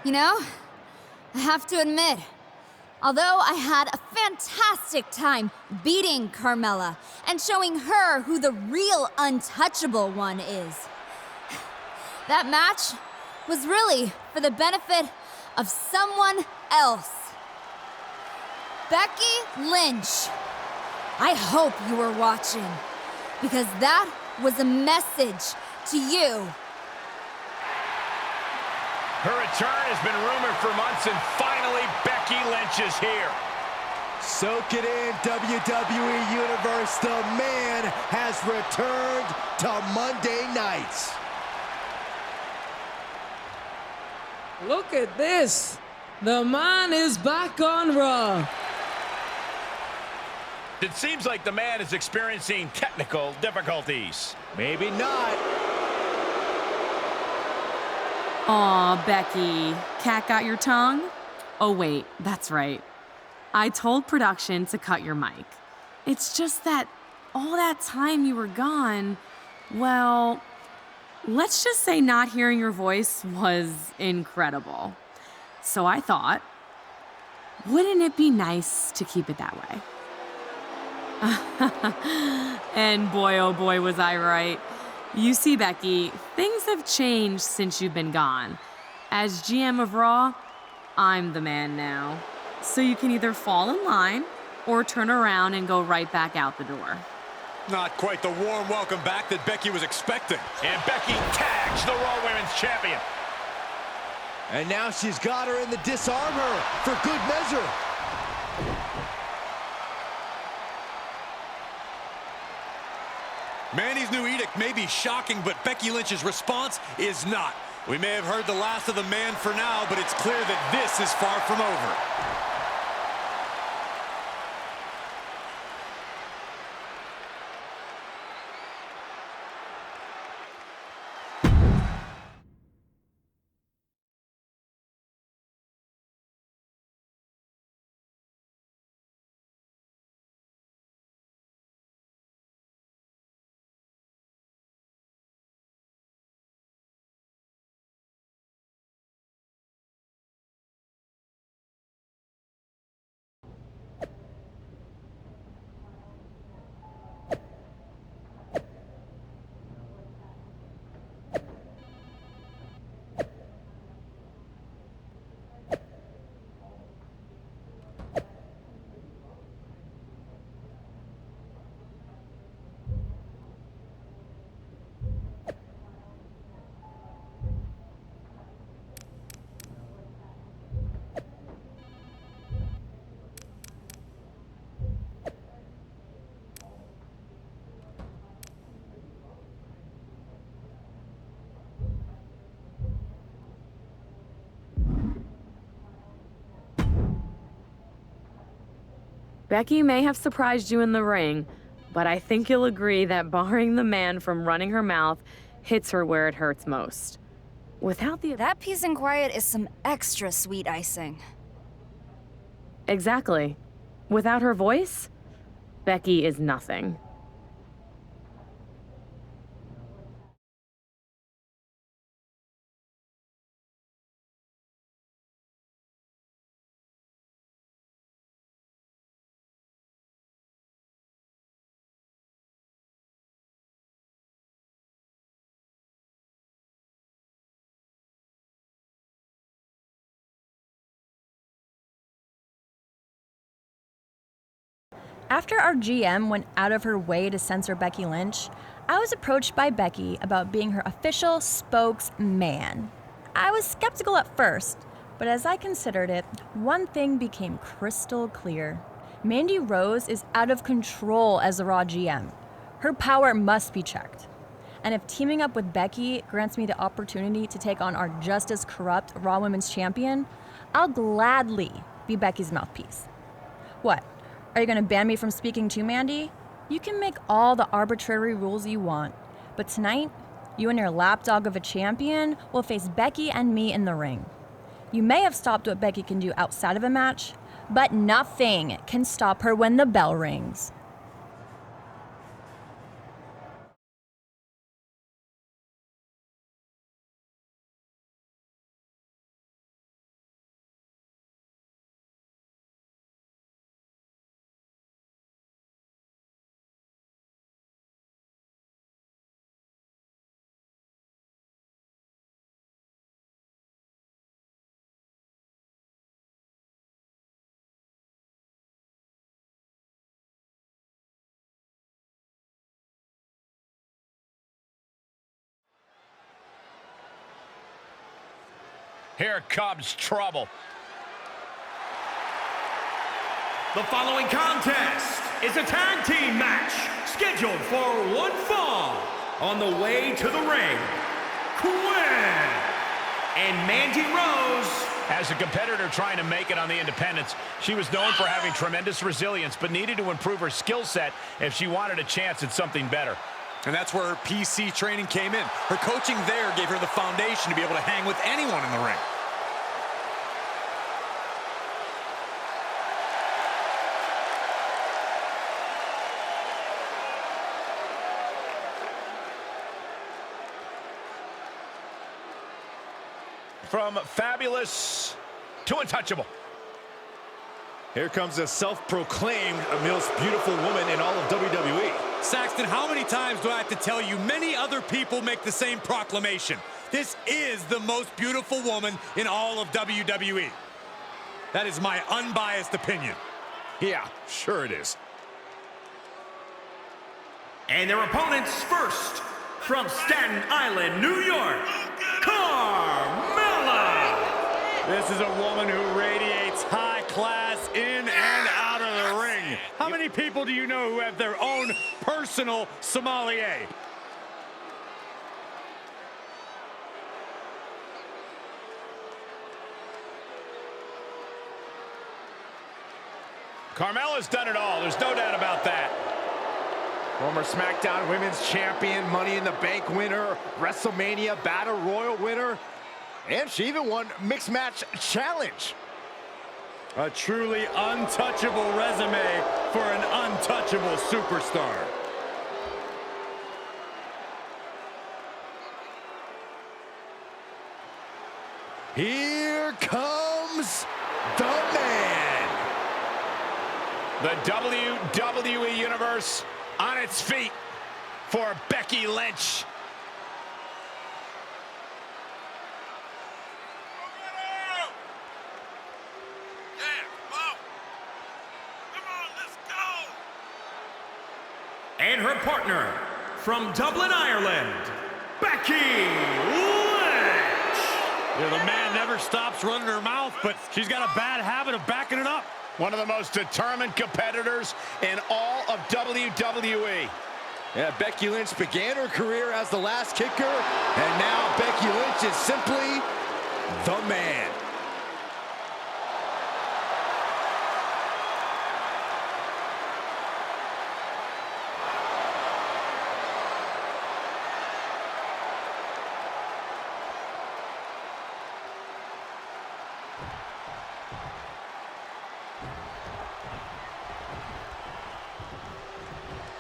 You know, I have to admit, although I had a fantastic time beating Carmella and showing her who the real untouchable one is, that match was really for the benefit of someone else. Becky Lynch. I hope you were watching, because that was a message to you. Her return has been rumored for months, and finally Becky Lynch is here. Soak it in, WWE Universe. The man has returned to Monday nights. Look at this. The man is back on Raw. It seems like the man is experiencing technical difficulties. Maybe not. Aw, Becky. Cat got your tongue? Oh, wait, that's right. I told production to cut your mic. It's just that all that time you were gone, well, let's just say not hearing your voice was incredible. So I thought, wouldn't it be nice to keep it that way? And boy, oh boy, was I right. You see, Becky, things have changed since you've been gone. As GM of Raw, I'm the man now. So you can either fall in line or turn around and go right back out the door. Not quite the warm welcome back that Becky was expecting. And Becky tags the Raw Women's Champion. And now she's got her in the disarm her for good measure. Mandy's new edict may be shocking, but Becky Lynch's response is not. We may have heard the last of the man for now, but it's clear that this is far from over. Becky may have surprised you in the ring, but I think you'll agree that barring the man from running her mouth hits her where it hurts most. Without the... That peace and quiet is some extra sweet icing. Exactly. Without her voice, Becky is nothing. After our GM went out of her way to censor Becky Lynch, I was approached by Becky about being her official spokesman. I was skeptical at first, but as I considered it, one thing became crystal clear. Mandy Rose is out of control as the Raw GM. Her power must be checked. And if teaming up with Becky grants me the opportunity to take on our just as corrupt Raw Women's Champion, I'll gladly be Becky's mouthpiece. What? Are you gonna ban me from speaking to Mandy? You can make all the arbitrary rules you want, but tonight, you and your lapdog of a champion will face Becky and me in the ring. You may have stopped what Becky can do outside of a match, but nothing can stop her when the bell rings. Here comes trouble. The following contest is a tag team match scheduled for one fall. On the way to the ring, Quinn and Mandy Rose. As a competitor trying to make it on the independents, she was known for having tremendous resilience, but needed to improve her skill set if she wanted a chance at something better. And that's where her PC training came in. Her coaching there gave her the foundation to be able to hang with anyone in the ring. From fabulous to untouchable. Here comes a self-proclaimed most beautiful woman in all of WWE. Saxton, how many times do I have to tell you many other people make the same proclamation? This is the most beautiful woman in all of WWE. That is my unbiased opinion. Yeah, sure it is. And their opponents first, from Staten Island, New York, Carmella. This is a woman who radiates high class in and out of the ring. How many people do you know who have their own personal sommelier? Carmella's done it all. There's no doubt about that. Former SmackDown Women's Champion, Money in the Bank winner, WrestleMania Battle Royal winner, and she even won Mixed Match Challenge. A truly untouchable resume for an untouchable superstar. Here comes the man. The WWE Universe on its feet for Becky Lynch. And her partner, from Dublin, Ireland, Becky Lynch. Yeah, the man never stops running her mouth, but she's got a bad habit of backing it up. One of the most determined competitors in all of WWE. Yeah, Becky Lynch began her career as the last kicker, and now Becky Lynch is simply the man.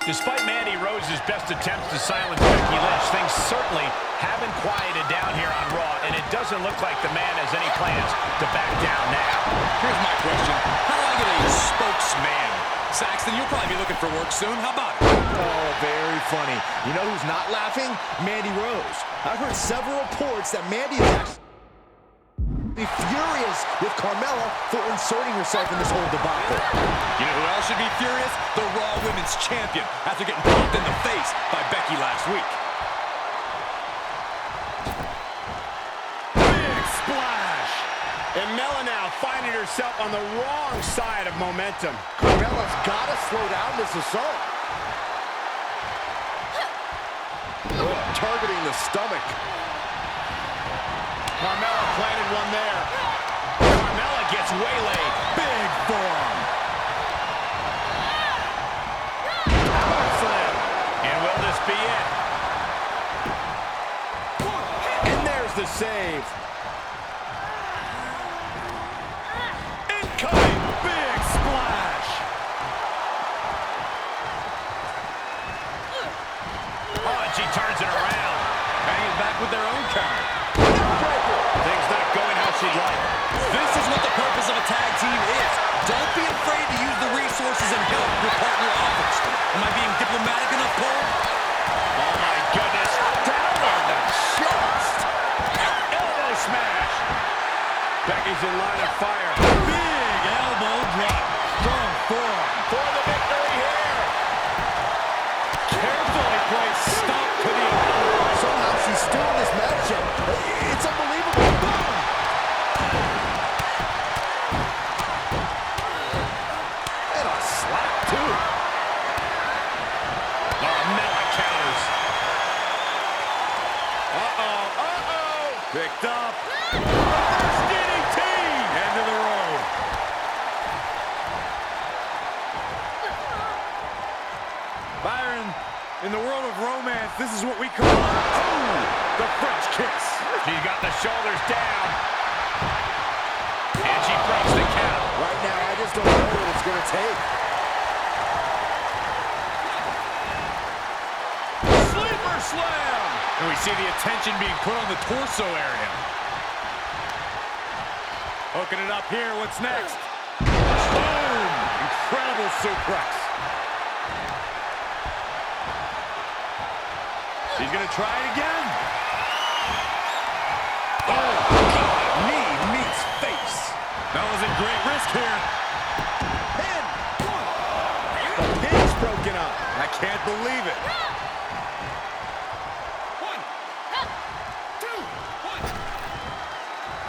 Despite Mandy Rose's best attempts to silence Becky Lynch, things certainly haven't quieted down here on Raw, and it doesn't look like the man has any plans to back down now. Here's my question. How do I get a spokesman? Saxton, you'll probably be looking for work soon. How about it? Oh, very funny. You know who's not laughing? Mandy Rose. I've heard several reports that Mandy is actually furious with Carmella for inserting herself in this whole debacle. You know who else should be furious? The Raw Women's Champion, after getting pumped in the face by Becky last week. Big splash! And Mella now finding herself on the wrong side of momentum. Carmella's got to slow down this assault. Oh, targeting the stomach. Carmella planted one there. Carmella gets waylaid. Big form. Power slam. And will this be it? And there's the save. Incoming. Big splash. Oh, and she turns it around. Banging back with their own counter. Things not going how she'd like. This is what the purpose of a tag team is. Don't be afraid to use the resources and help your partner offers. Am I being diplomatic enough, Cole? Oh my goodness. Down on the chest. Elbow smash. Becky's in line of fire. Big elbow drop. Strong form for the victory here. Carefully placed stop to the elbow. Somehow she's still in this matchup. It's unbelievable. Boom! is what we call, oh, the French kiss. She's got the shoulders down. And she breaks the count. Right now, I just don't know what it's going to take. Sleeper slam. And we see the attention being put on the torso area. Hooking it up here. What's next? Boom! Incredible suplex. She's going to try it again. Oh, knee meets face. That was a great risk here. Pin. The pin's broken up. I can't believe it.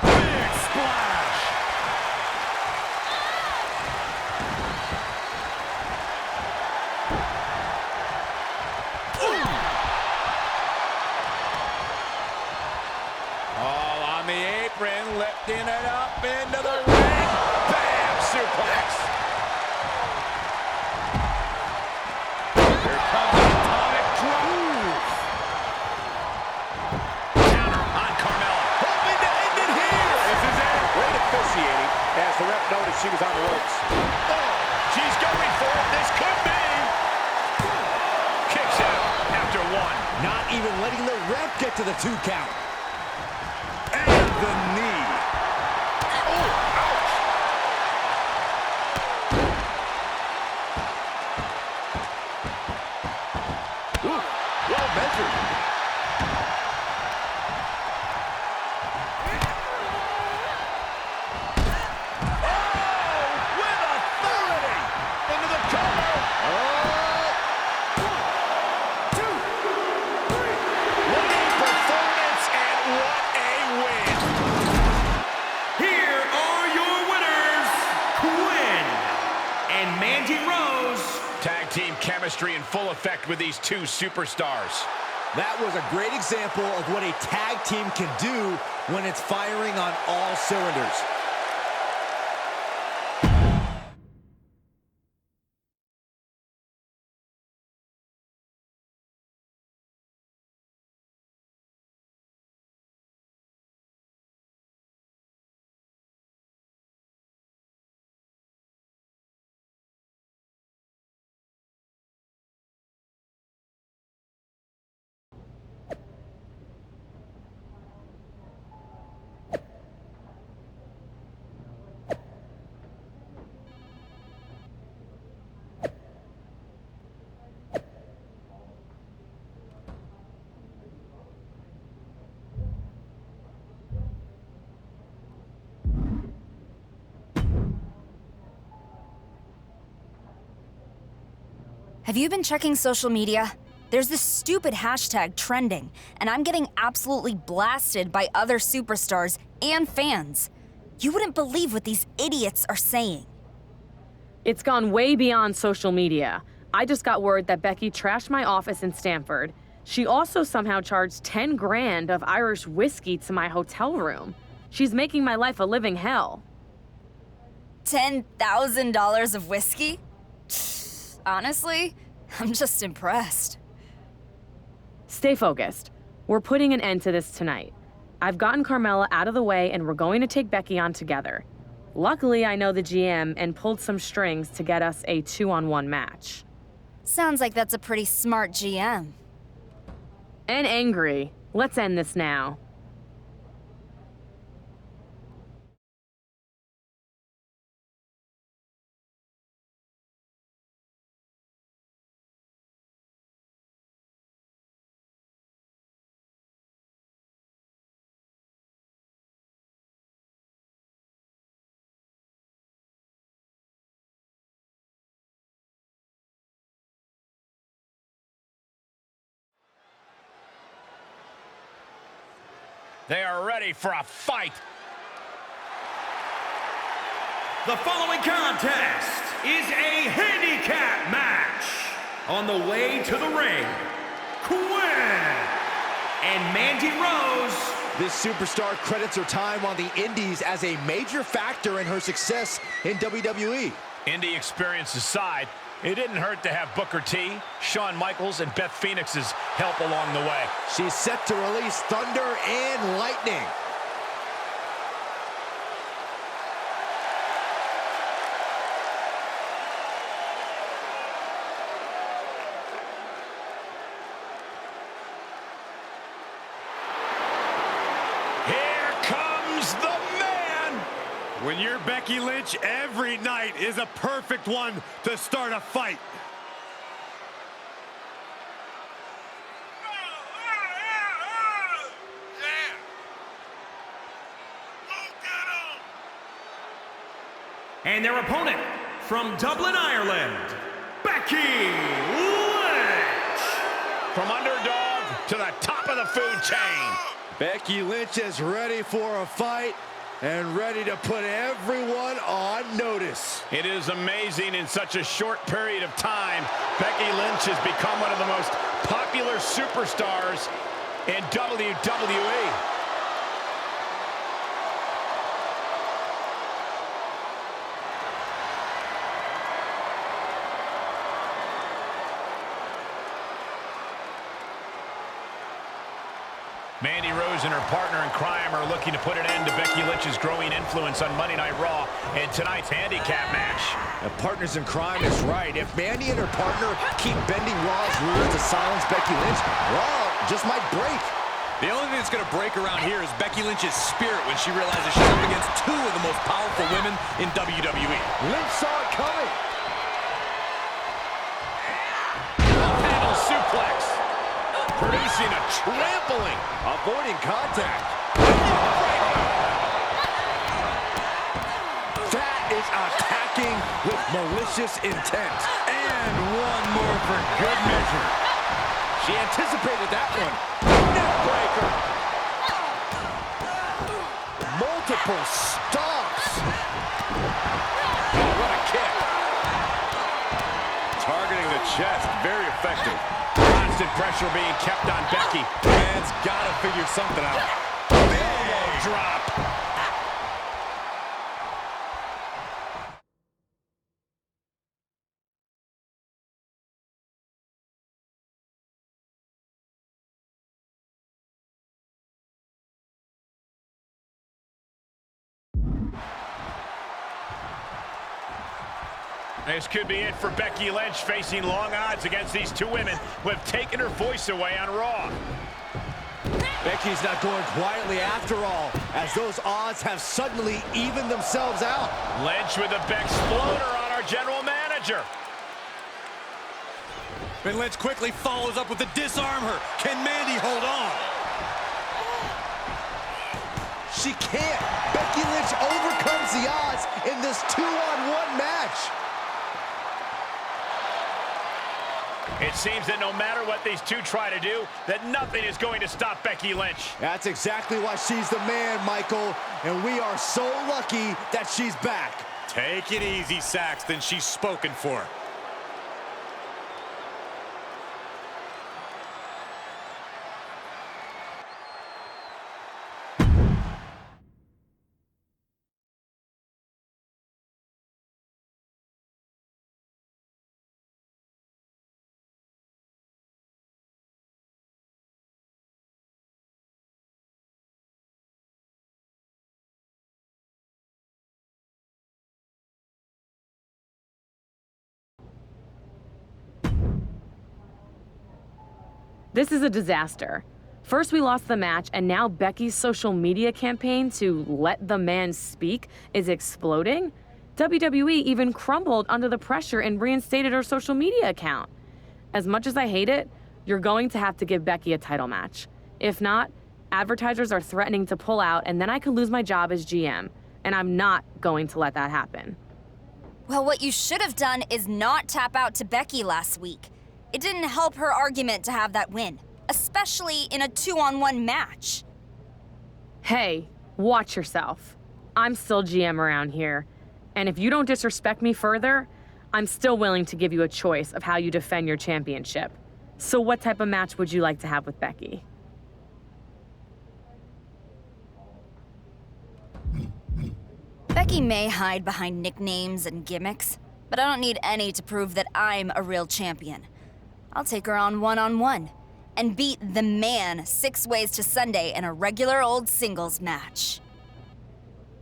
Big splash. All on the apron, lifting it up into the ring. Bam! Suplex. Here comes the atomic drop. Counter on Carmella. Hoping to end it here. This is it. Great officiating as the ref noticed she was on the ropes. Oh, she's going for it. This could be. Kicks out after one. Not even letting the ref get to the 2 count. And the knee. Oh, ouch. Ooh, well measured. Oh, with authority. Into the cover. What a performance and what a win. Here are your winners, Quinn and Mandy Rose. Tag team chemistry in full effect with these two superstars. That was a great example of what a tag team can do when it's firing on all cylinders. Have you been checking social media? There's this stupid hashtag trending, and I'm getting absolutely blasted by other superstars and fans. You wouldn't believe what these idiots are saying. It's gone way beyond social media. I just got word that Becky trashed my office in Stamford. She also somehow charged 10 grand of Irish whiskey to my hotel room. She's making my life a living hell. $10,000 of whiskey? Honestly, I'm just impressed. Stay focused. We're putting an end to this tonight. I've gotten Carmella out of the way and we're going to take Becky on together. Luckily, I know the GM and pulled some strings to get us a 2-on-1 match. Sounds like that's a pretty smart GM. And angry. Let's end this now. They are ready for a fight. The following contest is a handicap match. On the way to the ring, Quinn and Mandy Rose. This superstar credits her time on the Indies as a major factor in her success in WWE. Indie experience aside, It didn't hurt to have Booker T, Shawn Michaels, and Beth Phoenix's help along the way. She's set to release thunder and lightning. When you're Becky Lynch, every night is a perfect one to start a fight. And their opponent from Dublin, Ireland, Becky Lynch. From underdog to the top of the food chain. Becky Lynch is ready for a fight and ready to put everyone on notice. It is amazing in such a short period of time, Becky Lynch has become one of the most popular superstars in WWE. Mandy Rose and her partner in crime are looking to put an end to Becky Lynch's growing influence on Monday Night Raw and tonight's handicap match. Partners in crime is right. If Mandy and her partner keep bending Raw's rules to silence Becky Lynch, Raw just might break. The only thing that's going to break around here is Becky Lynch's spirit when she realizes she's up against two of the most powerful women in WWE. Lynch saw it coming. Handle suplex. Producing a trampling. Avoiding contact. That is attacking with malicious intent. And one more for good measure. She anticipated that one. Neckbreaker. Multiple stomps. Oh, what a kick. Targeting the chest. Very effective. Constant pressure being kept on Becky. Man's got to figure something out. Elbow drop. This could be it for Becky Lynch, facing long odds against these two women who have taken her voice away on Raw. Becky's not going quietly after all, as those odds have suddenly evened themselves out. Lynch with a Bexploder on our general manager. And Lynch quickly follows up with a disarm her. Can Mandy hold on? She can't. Becky Lynch overcomes the odds in this 2-on-1 match. It seems that no matter what these two try to do, that nothing is going to stop Becky Lynch. That's exactly why she's the man, Michael, and we are so lucky that she's back. Take it easy, Saxton. She's spoken for. This is a disaster. First we lost the match, and now Becky's social media campaign to let the man speak is exploding. WWE even crumbled under the pressure and reinstated her social media account. As much as I hate it, you're going to have to give Becky a title match. If not, advertisers are threatening to pull out, and then I could lose my job as GM, and I'm not going to let that happen. Well, what you should have done is not tap out to Becky last week. It didn't help her argument to have that win, especially in a 2-on-1 match. Hey, watch yourself. I'm still GM around here, and if you don't disrespect me further, I'm still willing to give you a choice of how you defend your championship. So what type of match would you like to have with Becky? Becky may hide behind nicknames and gimmicks, but I don't need any to prove that I'm a real champion. I'll take her on one-on-one and beat the man 6 ways to Sunday in a regular old singles match.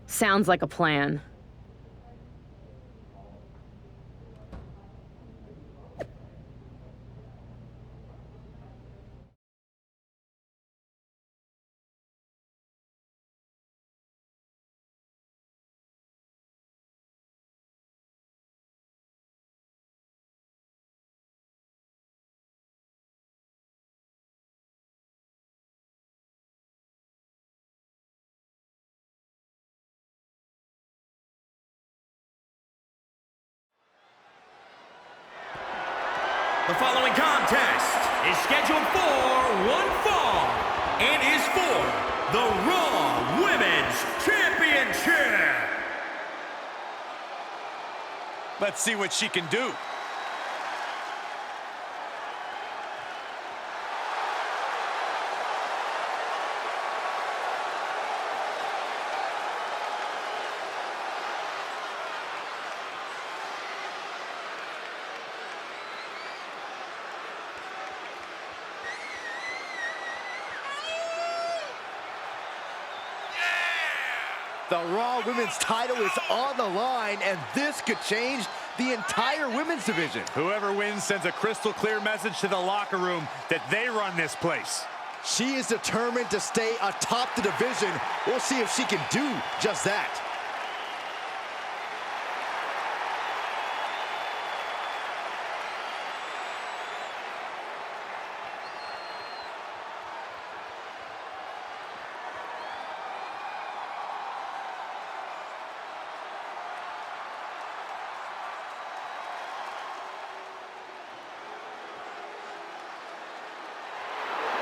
Sounds like a plan. The following contest is scheduled for one fall and is for the Raw Women's Championship. Let's see what she can do. The Raw Women's title is on the line, and this could change the entire women's division. Whoever wins sends a crystal clear message to the locker room that they run this place. She is determined to stay atop the division. We'll see if she can do just that.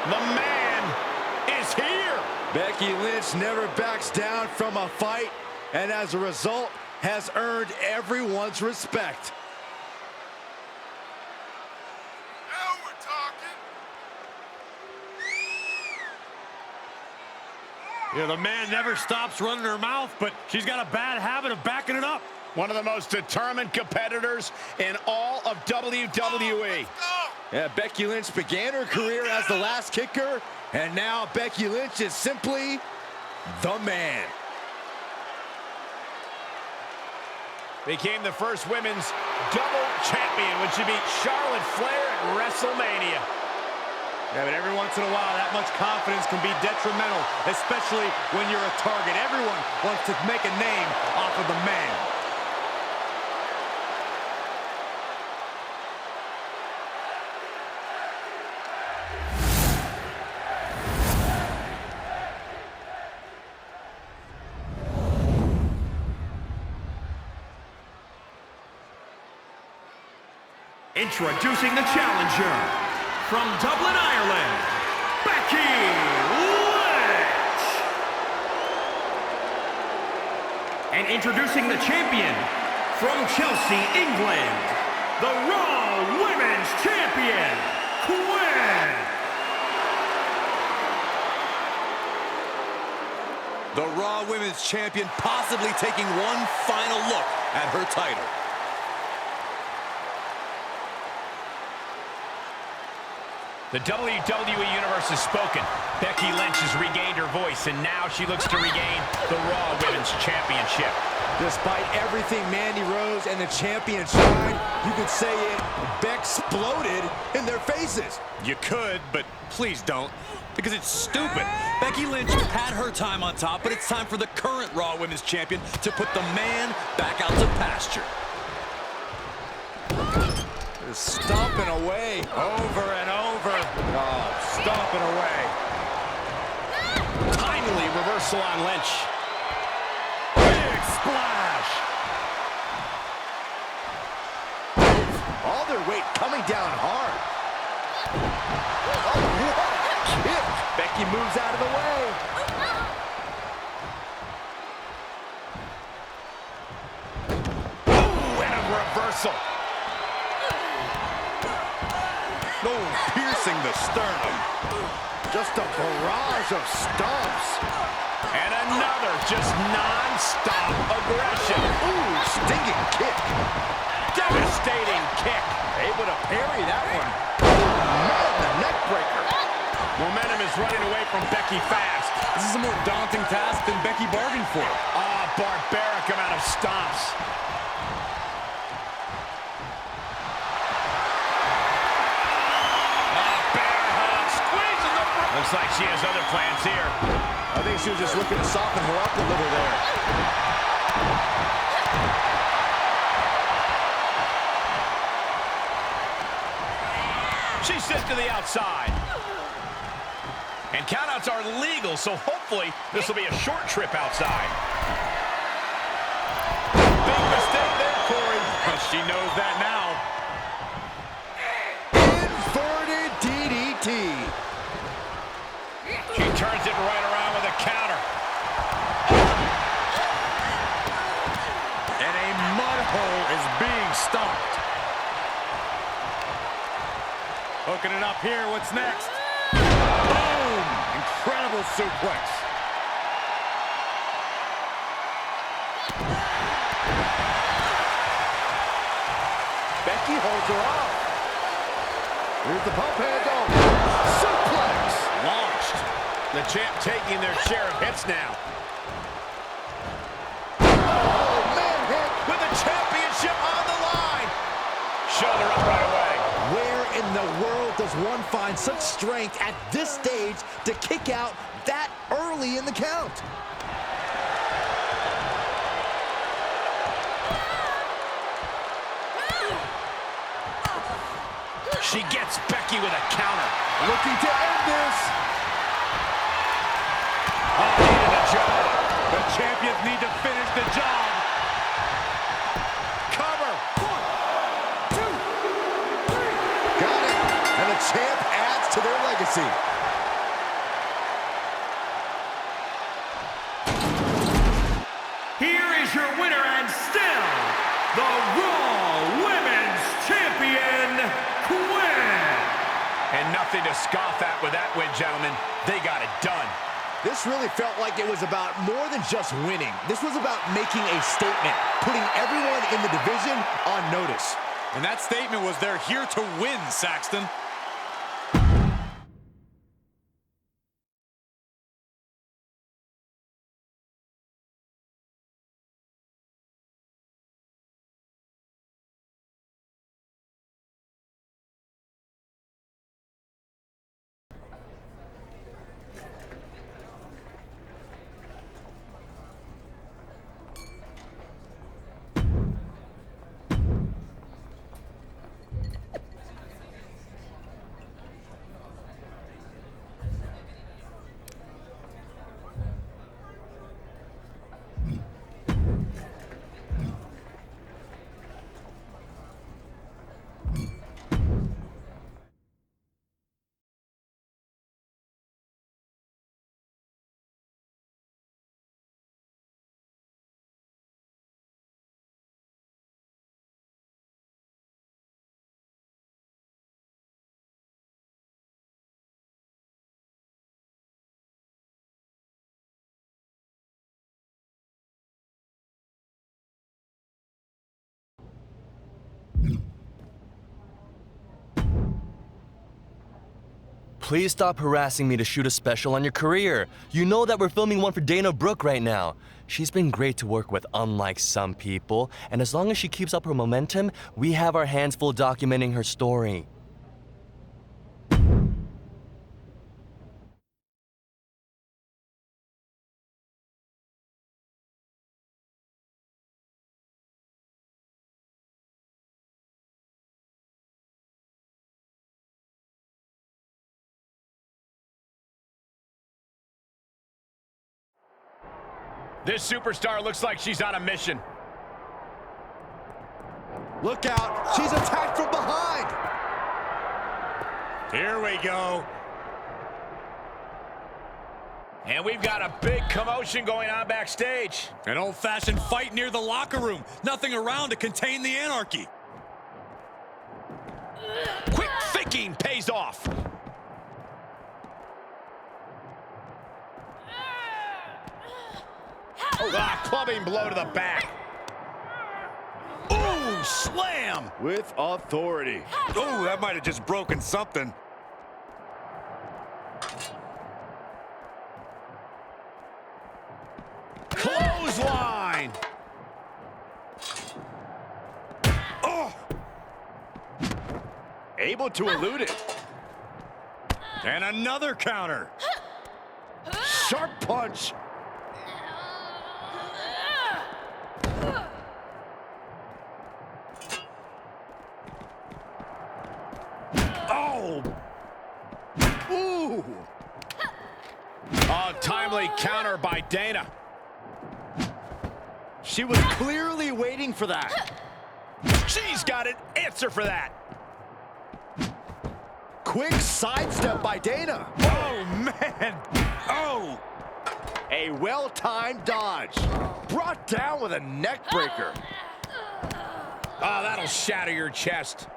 The man is here. Becky Lynch never backs down from a fight, and as a result, has earned everyone's respect. Now we're talking. Yeah, the man never stops running her mouth, but she's got a bad habit of backing it up. One of the most determined competitors in all of WWE. Yeah, Becky Lynch began her career as the last kicker, and now Becky Lynch is simply the man. Became the first women's double champion when she beat Charlotte Flair at WrestleMania. Yeah, but every once in a while, that much confidence can be detrimental, especially when you're a target. Everyone wants to make a name off of the man. Introducing the challenger from Dublin, Ireland, Becky Lynch. And introducing the champion from Chelsea, England, the Raw Women's Champion, Quinn. The Raw Women's Champion possibly taking one final look at her title. The WWE Universe has spoken. Becky Lynch has regained her voice, and now she looks to regain the Raw Women's Championship. Despite everything Mandy Rose and the champion tried, you could say it Beck-sploded in their faces. You could, but please don't, because it's stupid. Becky Lynch had her time on top, but it's time for the current Raw Women's Champion to put the man back out to pasture. Stomping away. Over and over. Oh, stomping away. Timely reversal on Lynch. Big splash. All their weight coming down hard. Oh, what a kick. Becky moves out of the way. Ooh, and a reversal. Oh, piercing the sternum. Just a barrage of stomps. And another just non-stop aggression. Ooh, stinging kick. Down from Becky fast. This is a more daunting task than Becky bargained for. Barbaric amount of stomps. Bear hug, squeezing the front. Looks like she has other plans here. I think she was just looking to soften her up a little there. She's sent to the outside. And countouts are legal, so hopefully this will be a short trip outside. Big mistake there, Corey. She knows that now. Inverted DDT. She turns it right around with a counter. And a mud hole is being stopped. Hooking it up here, what's next? Boom! Incredible suplex. Becky holds her off. Here's the pump handle. Suplex. Launched. The champ taking their share of hits now. Oh, man hit. With the championship on the line. Shoulder up right away. Where in the world does one find such strength at this stage to kick out that early in the count? She gets Becky with a counter. Looking to end this. Oh, needed a job. The champions need to finish the job. Cover. 1, 2, 3. Got it. And the champ adds to their legacy. Here is your winner and still the Raw Women's Champion, Quinn. And nothing to scoff at with that win, gentlemen. They got it done. This really felt like it was about more than just winning. This was about making a statement, putting everyone in the division on notice. And that statement was they're here to win, Saxton. Please stop harassing me to shoot a special on your career. You know that we're filming one for Dana Brooke right now. She's been great to work with, unlike some people. And as long as she keeps up her momentum, we have our hands full documenting her story. This superstar looks like she's on a mission. Look out, she's attacked from behind. Here we go. And we've got a big commotion going on backstage. An old-fashioned fight near the locker room. Nothing around to contain the anarchy. Quick thinking pays off. Clubbing blow to the back. Ooh, slam! With authority. Ooh, that might have just broken something. clothesline. Oh! Able to elude it. And another counter. Sharp punch. Oh! Ooh! Oh, timely counter by Dana. She was clearly waiting for that. She's got an answer for that. Quick sidestep by Dana. Oh, man. Oh. A well-timed dodge. Brought down with a neck breaker. Oh, that'll shatter your chest.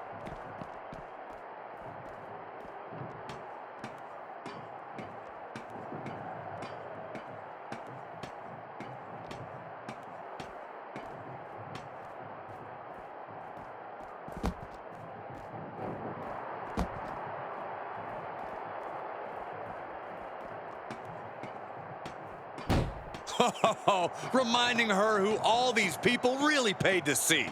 Reminding her who all these people really paid to see.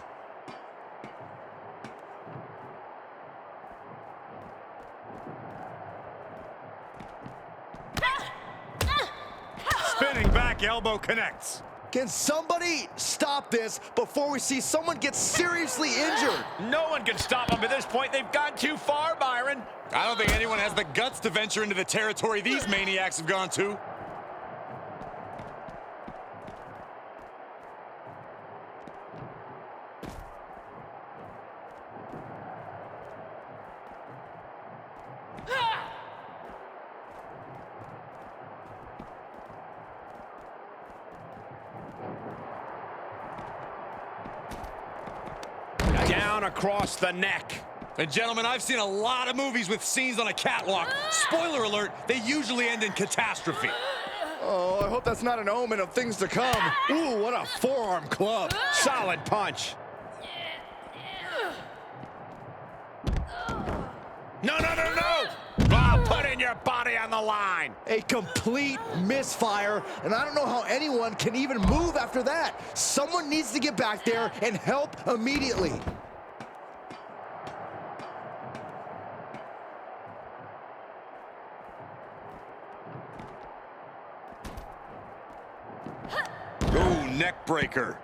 Spinning back elbow connects. Can somebody stop this before we see someone get seriously injured? No one can stop them at this point. They've gone too far, Byron. I don't think anyone has the guts to venture into the territory these maniacs have gone to. Down across the neck. And gentlemen, I've seen a lot of movies with scenes on a catwalk. Spoiler alert, they usually end in catastrophe. Oh, I hope that's not an omen of things to come. Ooh, what a forearm club. Solid punch. No, no, no, no! Oh, putting your body on the line. A complete misfire, and I don't know how anyone can even move after that. Someone needs to get back there and help immediately. Ooh, neck breaker.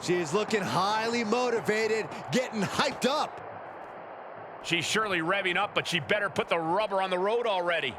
She's looking highly motivated, getting hyped up. She's surely revving up, but she better put the rubber on the road already.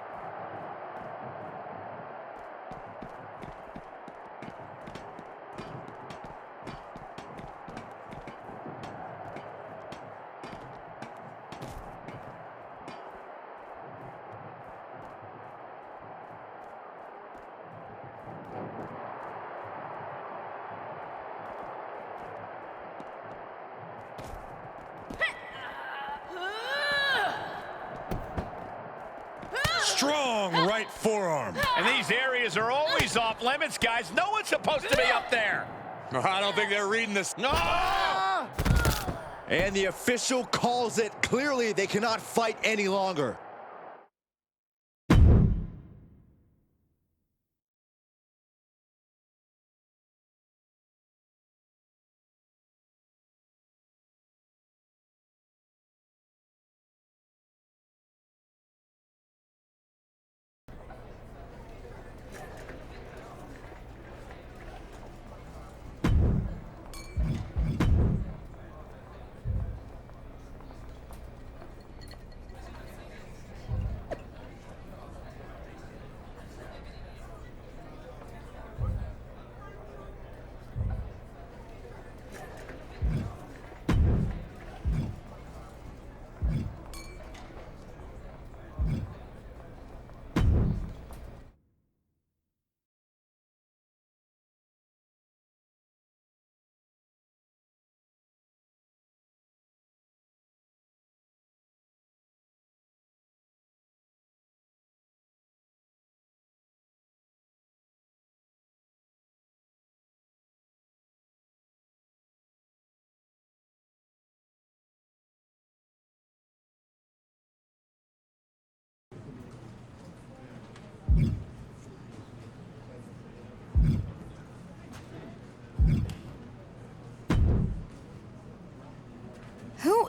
Strong right forearm. And these areas are always off limits, guys. No one's supposed to be up there. I don't think they're reading this. No! And the official calls it. Clearly, they cannot fight any longer.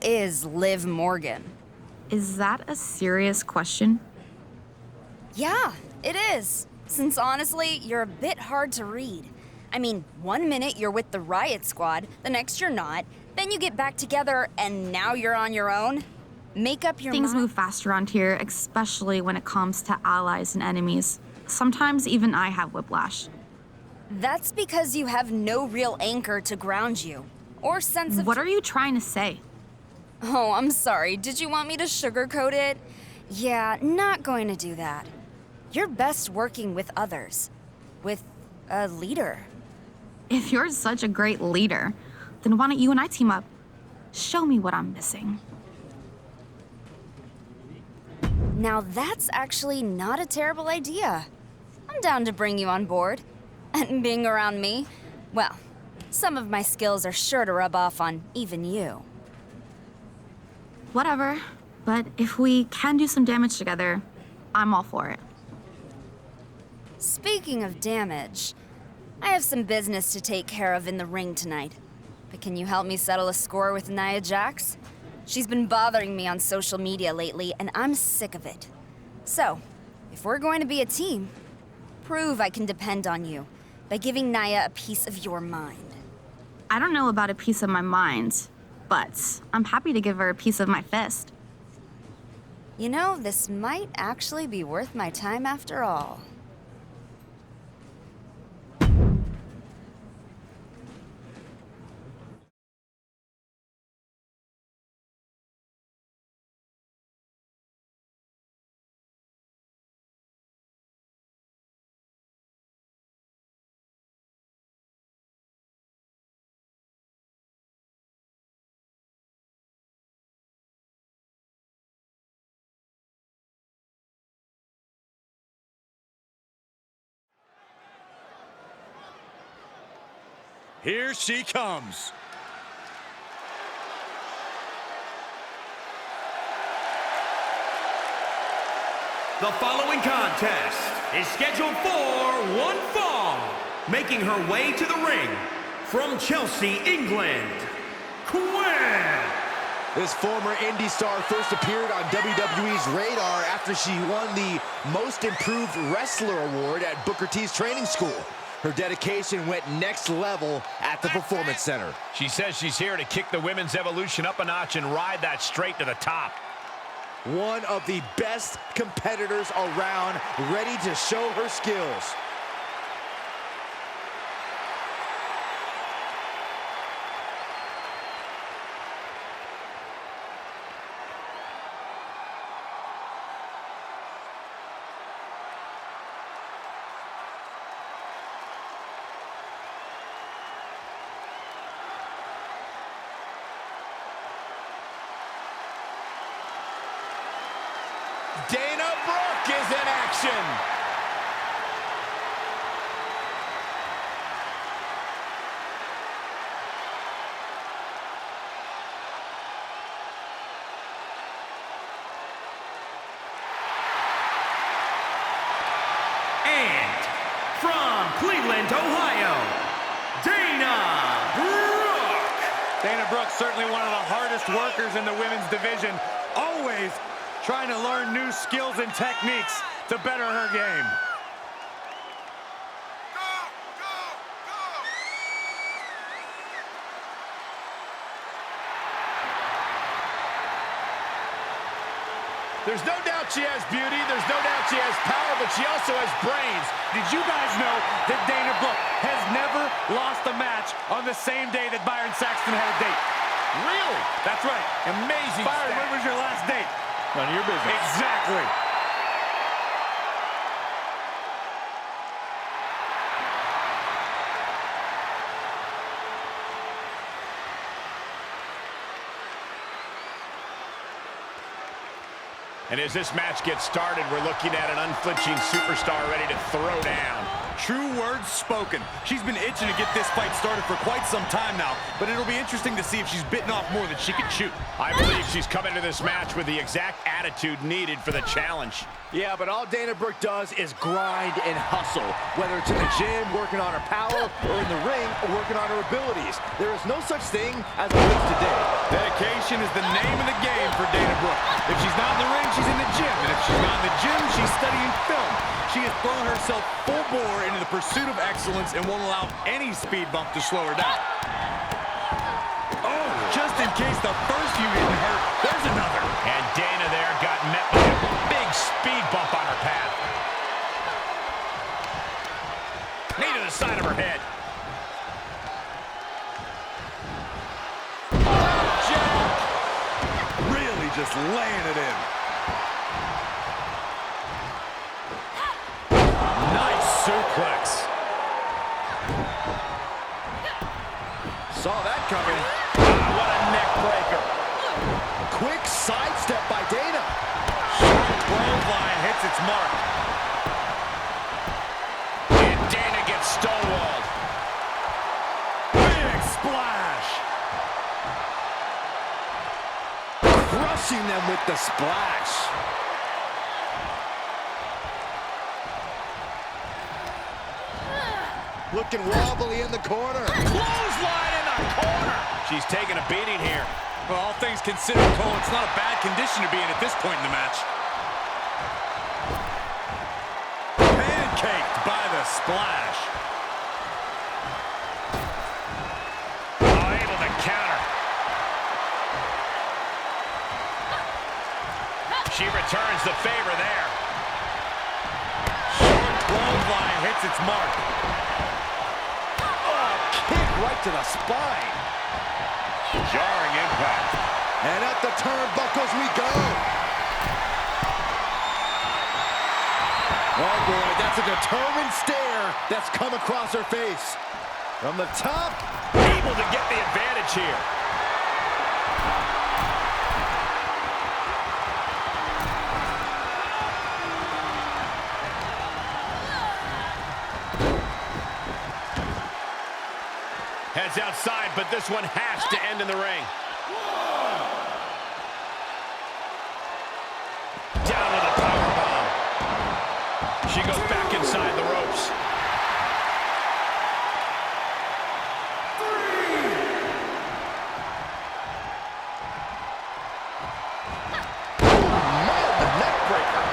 is Liv Morgan? Is that a serious question? Yeah, it is. Since honestly, you're a bit hard to read. I mean, 1 minute you're with the Riot Squad, the next you're not, then you get back together, and now you're on your own? Make up your mind. Things move fast around here, especially when it comes to allies and enemies. Sometimes even I have whiplash. That's because you have no real anchor to ground you. Or sense of... What are you trying to say? Oh, I'm sorry. Did you want me to sugarcoat it? Yeah, not going to do that. You're best working with others. With a leader. If you're such a great leader, then why don't you and I team up? Show me what I'm missing. Now that's actually not a terrible idea. I'm down to bring you on board. And being around me, well, some of my skills are sure to rub off on even you. Whatever, but if we can do some damage together, I'm all for it. Speaking of damage, I have some business to take care of in the ring tonight. But can you help me settle a score with Nia Jax? She's been bothering me on social media lately, and I'm sick of it. So, if we're going to be a team, prove I can depend on you by giving Nia a piece of your mind. I don't know about a piece of my mind, but I'm happy to give her a piece of my fist. You know, this might actually be worth my time after all. Here she comes. The following contest is scheduled for one fall. Making her way to the ring from Chelsea, England, Quinn. This former indie star first appeared on WWE's radar after she won the Most Improved Wrestler Award at Booker T's training school. Her dedication went next level at the Performance Center. She says she's here to kick the women's evolution up a notch and ride that straight to the top. One of the best competitors around, ready to show her skills. Dana Brooke is in action. And from Cleveland, Ohio, Dana Brooke. Dana Brooke, certainly one of the hardest workers in the women's division. Always trying to learn new skills and techniques to better her game. There's no doubt she has beauty, there's no doubt she has power, but she also has brains. Did you guys know that Dana Brooke has never lost a match on the same day that Byron Saxton had a date? Really? That's right. Amazing Byron, stat. when was your last date? None of your business. Exactly. And as this match gets started, we're looking at an unflinching superstar ready to throw down. True words spoken. She's been itching to get this fight started for quite some time now, but it'll be interesting to see if she's bitten off more than she can chew. I believe she's come into this match with the exact attitude needed for the challenge. Yeah, but all Dana Brooke does is grind and hustle, whether it's in the gym, working on her power, or in the ring, working on her abilities. There is no such thing as a wasted day. Dedication is the name of the game for Dana Brooke. If she's not in the ring, she's in the gym. And if she's not in the gym, she's studying film. She has thrown herself full bore into the pursuit of excellence and won't allow any speed bump to slow her down. Oh, just in case the first few didn't hurt, there's another. And Dana there got met by a big speed bump on her path. Knee to the side of her head. Really just laying it in. Nice suplex. Saw that coming. What a neck breaker. Quick sidestep by Dana. Short clothesline hits its mark. And Dana gets stonewalled. Big splash. Crushing them with the splash. Looking wobbly in the corner. Clothesline in the corner. She's taking a beating here. Well, all things considered, Cole, it's not a bad condition to be in at this point in the match. Pancaked by the splash. Oh, able to counter. She returns the favor there. Short clothesline hits its mark. Oh, kick right to the spine. Jarring impact. And up the turnbuckles we go. Oh boy, that's a determined stare that's come across her face. From the top. Able to get the advantage here. Heads outside, but this one has to end in the ring. Down with a powerbomb. She goes back inside the ropes. Man, the neck breaker.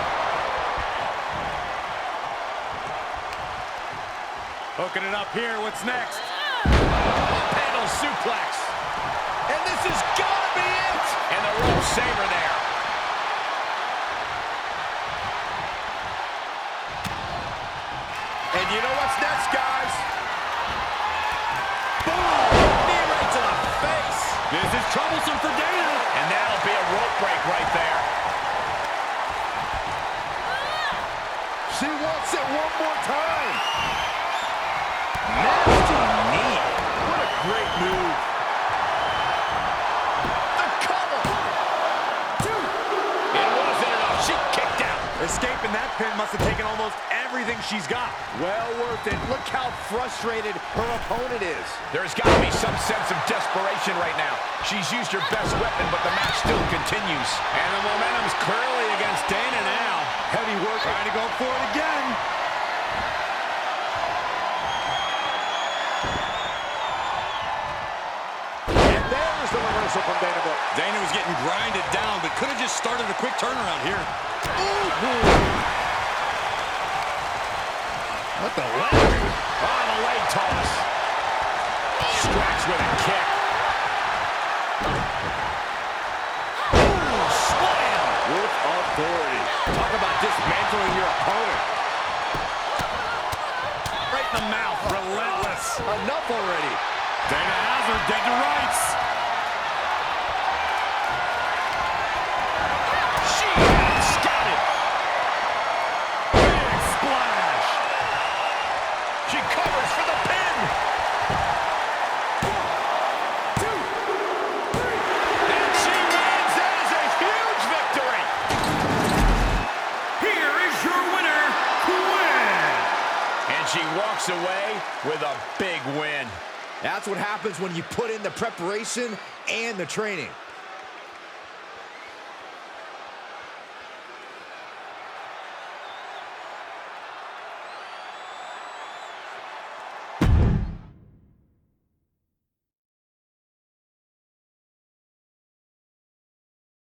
Hooking it up here, what's next? Panel suplex. And this has got to be it. And the rope saver there. And you know what's next, guys? Boom! Knee right to the face. This is troublesome for Dana. And that'll be a rope break right there. She wants it one more time. Nasty knee. What a great move. The cover. It wasn't enough. She kicked out. Escaping that pin must have taken almost everything she's got. Well worth it. Look how frustrated her opponent is. There's got to be some sense of desperation right now. She's used her best weapon, but the match still continues. And the momentum's clearly against Dana now. Heavy work. Trying to go for it again. And there's the reversal from Dana Brooke. Dana was getting grinded down, but could have just started a quick turnaround here. What the leg? Oh, the leg toss. Strikes with a kick. Ooh, slam. With authority. Talk about dismantling your opponent. Right in the mouth, relentless. Enough already. Dana has her dead to rights. She got scouted. Big splash. She covers for the pin. 1, 2, 3. And she wins. That is a huge victory. Here is your winner, Quinn. And she walks away with a big win. That's what happens when you put in the preparation and the training.